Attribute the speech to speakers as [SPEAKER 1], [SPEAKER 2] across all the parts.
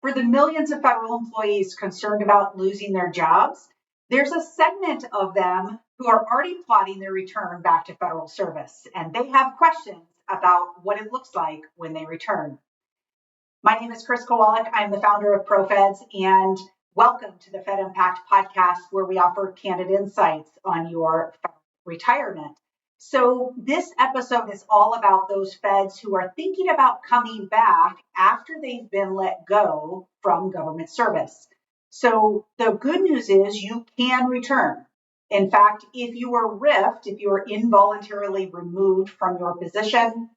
[SPEAKER 1] For the millions of federal employees concerned about losing their jobs, there's a segment of them who are already plotting their return back to federal service, and they have questions about what it looks like when they return. My name is Kowalik. I'm the founder of ProFeds, and welcome to the Fed Impact podcast, where we offer candid insights on your retirement. So this episode is all about those feds who are thinking about coming back after they've been let go from government service. So the good news is you can return. In fact, if you were RIF'ed, if you were involuntarily removed from your position,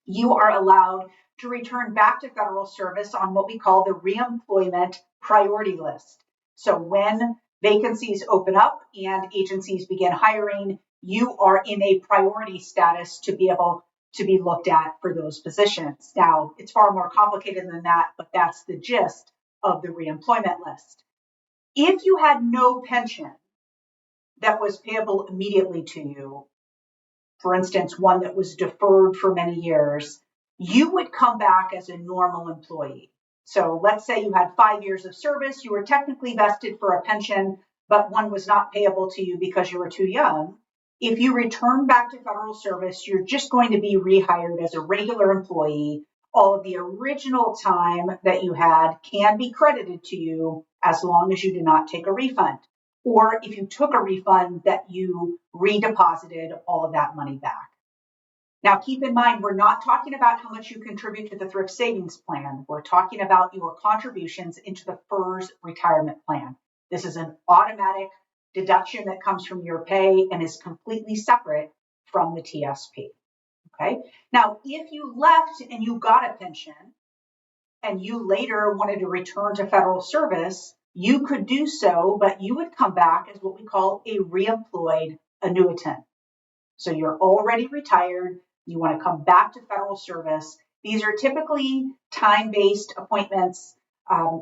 [SPEAKER 1] you are allowed to return back to federal service on what we call the reemployment priority list. So when vacancies open up and agencies begin hiring, you are in a priority status to be able to be looked at for those positions. Now, it's far more complicated than that, but that's the gist of the reemployment list. If you had no pension that was payable immediately to you, for instance, one that was deferred for many years, you would come back as a normal employee. So let's say you had 5 years of service, you were technically vested for a pension, but one was not payable to you because you were too young. If you return back to federal service, you're just going to be rehired as a regular employee. All of the original time that you had can be credited to you as long as you do not take a refund. Or if you took a refund, that you redeposited all of that money back. Now, keep in mind, we're not talking about how much you contribute to the thrift savings plan. We're talking about your contributions into the FERS retirement plan. This is an automatic deduction that comes from your pay and is completely separate from the TSP. Okay. Now, if you left and you got a pension and you later wanted to return to federal service, you could do so, but you would come back as what we call a reemployed annuitant. So you're already retired. You want to come back to federal service. These are typically time-based appointments.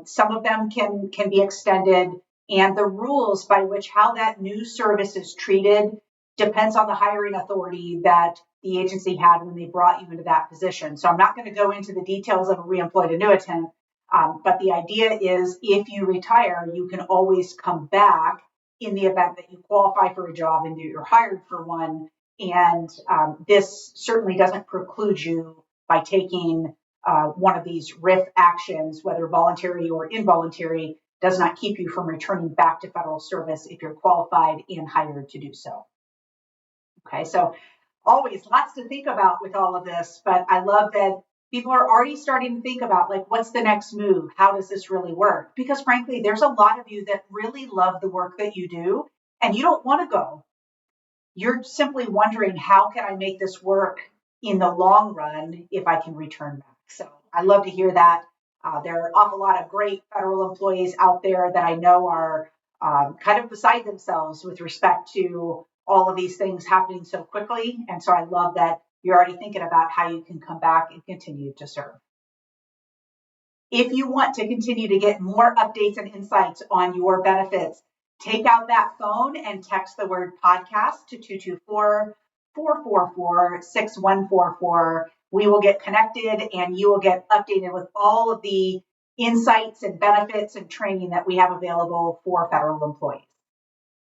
[SPEAKER 1] Some of them can be extended. And the rules by which how that new service is treated depends on the hiring authority that the agency had when they brought you into that position. So I'm not going to go into the details of a reemployed annuitant, but the idea is if you retire, you can always come back in the event that you qualify for a job and you're hired for one. And this certainly doesn't preclude you by taking one of these RIF actions, whether voluntary or involuntary, does not keep you from returning back to federal service if you're qualified and hired to do so. Okay, so always lots to think about with all of this, but I love that people are already starting to think about, like, what's the next move? How does this really work? Because frankly, there's a lot of you that really love the work that you do and you don't want to go. You're simply wondering, how can I make this work in the long run if I can return back? So I love to hear that. There are an awful lot of great federal employees out there that I know are kind of beside themselves with respect to all of these things happening so quickly. And so I love that you're already thinking about how you can come back and continue to serve. If you want to continue to get more updates and insights on your benefits, take out that phone and text the word podcast to 224-444-6144. We will get connected and you will get updated with all of the insights and benefits and training that we have available for federal employees.